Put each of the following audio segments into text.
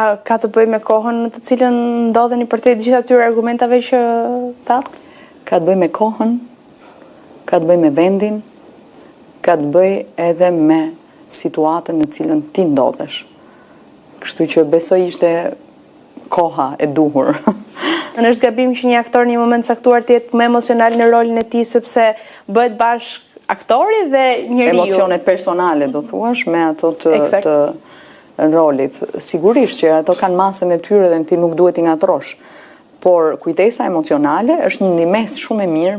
Ka të bëj me kohën në të cilën ndodheni për te gjitha atyre argumentave që thatë? Ka të bëj me kohën, ka të bëj me vendin, ka të bëj edhe me situatën në cilën ti ndodhesh. Kështu që besoj ishte koha e duhur. Në është gabim që një aktor një moment caktuar të jetë më emocional në rolin e tij sepse bëhet bashk aktori dhe njeriu. Emocionet personale, do thuash, me ato të rolit. Sigurisht që ato kanë masën e tyre dhe ti nuk duhet i ngatrosh. Por kujtesa emocionale është një ndihmes shumë e mirë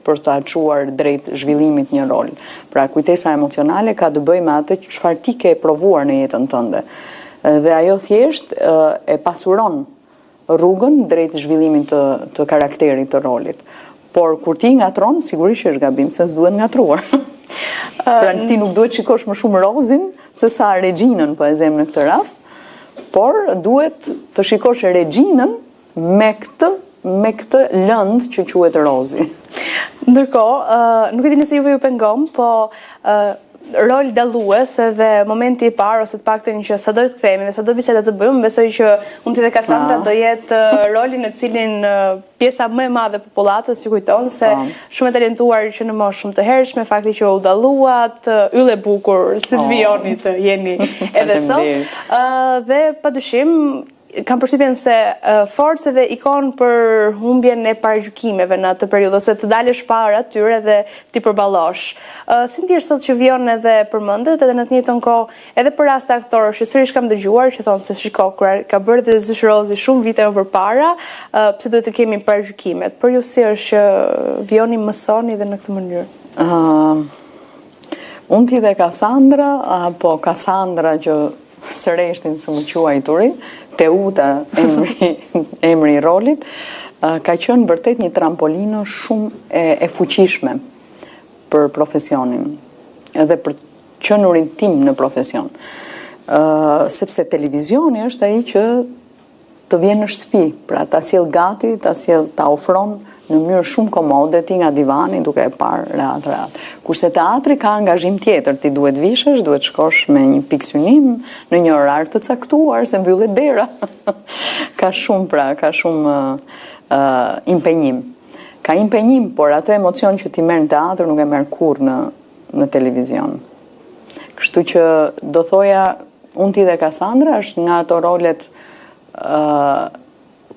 për të çuar drejt zhvillimit një rol. Pra kujtesa emocionale ka të bëjë me atë çfarë ti ke provuar në jetën tënde. Dhe ajo thjesht e pasuron rrugën drejt zhvillimit të karakterit të rolit. Por kur ti ngatron, sigurisht që është gabim, se s'duhet ngatruar. Pra ti nuk duhet shikosh më shumë Rozin se sa Regjinën, po e them në këtë rast, por duhet të shikosh Regjinën me këtë lëndë që quhet Rozi. Ndërkohë, nuk e di nëse juve ju pengon, po rol dallues edhe momenti i parë ose të paktën që sado të kthehemi dhe sado biseda të bëjmë, besoj që unë dhe Kassandra do jetë rolin në cilin pjesa më e madhe e popullatës ju kujton se shumë e talentuar që në moshë shumë të hershme, fakti që u dalluat, yll e bukur, siç vijoni të jeni edhe sot. Dhe padyshim kam përshtypjen se forcë dhe ikon për humbjen e paragjykimeve në atë periudhë ose të dalësh para atyre dhe ti përballosh. Si ndihesh sot që vjen edhe përmendet edhe në të njëjtën kohë edhe për raste aktorësh që sërish kam dëgjuar që thonë se shiko kur ka bërë dhe Zysh Rozi shumë vite më përpara, pse duhet të kemi paragjykimet. Por ju si është që vjoni mësoni dhe në këtë mënyrë? Unë ti dhe Kassandra, apo Kassandra që sëreshtin së më quajturi, Teuta emri i rolit, ka qenë vërtet një trampolino shumë e fuqishme për profesionin edhe për qenurin tim në profesion. Sepse televizioni është ai që të vjen në shtëpi, pra ta sjell gati, ta ofron në mënyrë shumë komode ti nga divani duke e parë rehat. Kurse teatri ka angazhim tjetër, ti duhet vishesh, duhet shkosh me një pikë synim në një orar të caktuar se mbyllet dera. Ka shumë impenjim. Ka impenjim, por ato emocion që ti merr në teatr nuk e merr kurrë në televizion. Kështu që do thoja, unë ti dhe Kassandra është nga ato rolet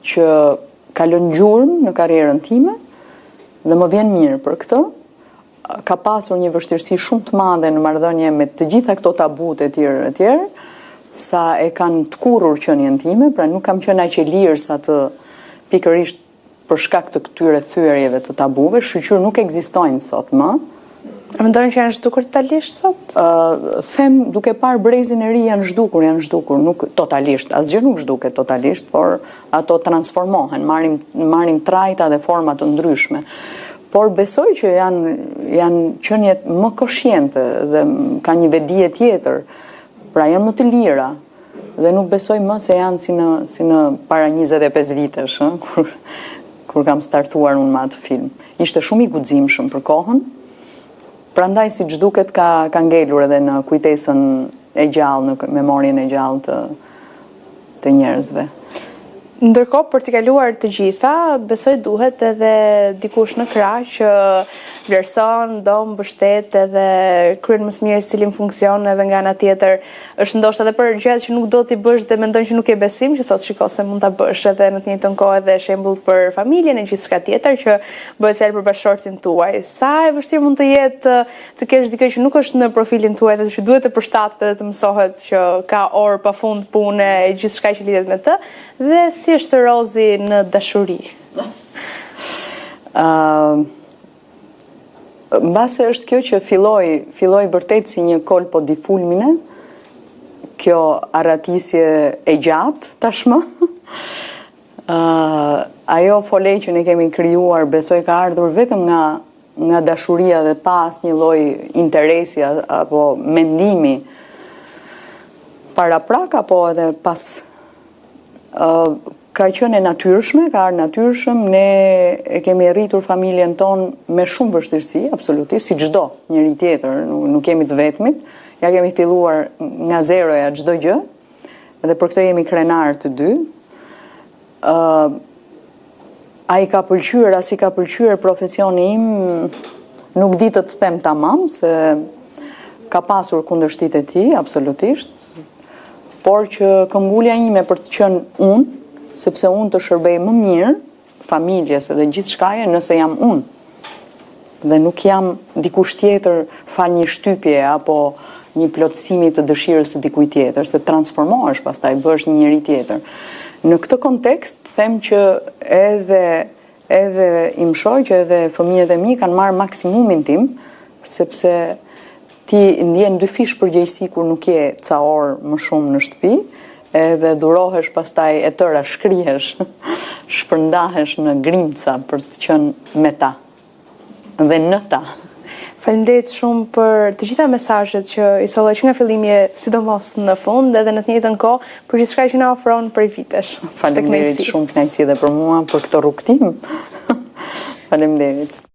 që ka lënë gjurmë në karrierën time dhe më vjen mirë për këtë. Ka pasur një vështirësi shumë të madhe në marrëdhënie me të gjitha këto tabut e tjerë, sa e kanë të kurrur qenien time, pra nuk kam qenë aq e lirë sa të pikërisht për shkak të këtyre thyerjeve të tabuve, shqyr nuk ekzistojnë sot më. Mendoni që janë zhdukur totalisht sot? Them duke parë brezin e ri janë zhdukur, nuk totalisht, asgjë nuk zhduket totalisht, por ato transformohen, marrin trajta dhe forma të ndryshme. Por besoj që janë qenjet më koshiente dhe ka një vedije tjetër, pra janë më të lira dhe nuk besoj më se janë si në para 25 vitesh, kur kam startuar unë me atë film. Ishte shumë i guximshëm për kohën. Prandaj si ç'duket ka ngelur edhe në kujtesën e gjallë, në memorien e gjallë të njerëzve. Ndërkohë, për të kaluar të gjitha, besoj duhet edhe dikush në krah që vlerëson, do mbështet edhe kryen më së miri cilin funksion edhe nga ana tjetër është ndoshta edhe për gjërat që nuk do t'i bësh dhe mendon që nuk ke besim, që thotë shiko se mund ta bësh edhe në të njëjtën kohë edhe shembull për familjen e gjithçka tjetër që bëhet fjalë për bashkëshortin tuaj. Sa e vështirë mund të jetë të kesh dikë që nuk është në profilin tuaj dhe që duhet të përshtatet edhe të mësohet që ka orë pafund pune e gjithçka që lidhet me të, dhe si është Rozi në dashuri? Mbase është kjo që filloi vërtet si një kolpo di fulmine, kjo arratisje e gjatë tashmë. Ajo folej që ne kemi krijuar, besoj ka ardhur vetëm nga dashuria dhe pas një lloj interesi apo mendimi paraprak apo edhe pas ka qenë e natyrshme, ka ardhur natyrshëm, ne e kemi rritur familjen tonë me shumë vështirësi, absolutisht, si çdo njeri tjetër, nuk kemi të vetmit, ja kemi filluar nga zeroja çdo gjë, dhe për këtë jemi krenar të dy. A i ka pëlqyer, as i ka pëlqyer profesioni im, nuk di të them tamam, se ka pasur kundërshtit e tij, absolutisht, por që këmbgulja ime për të qenë unë, sepse unë të shërbej më mirë familjes dhe gjithë shkaje nëse jam unë. Dhe nuk jam dikush tjetër fal një shtypje apo një plotësimi të dëshirës së dikujt tjetër, se transformohesh pastaj, bëhesh një njeri tjetër. Në këtë kontekst, them që edhe im shoq, edhe fëmijët e mi kanë marrë maksimumin tim, sepse ti ndjen dy fish përgjegjësi kur nuk je ca orë më shumë në shtëpi, edhe durohesh pastaj e tëra, shkrihesh, shpërndahesh në grimca për të qenë me ta dhe në ta. Faleminderit shumë për të gjitha mesazhet që i solla që nga fillimi sidomos në fund edhe në të njëjtën kohë për gjithçka që na ofron prej vitesh. Faleminderit shumë, kënaqësi edhe për mua për këtë rrugtim. Faleminderit.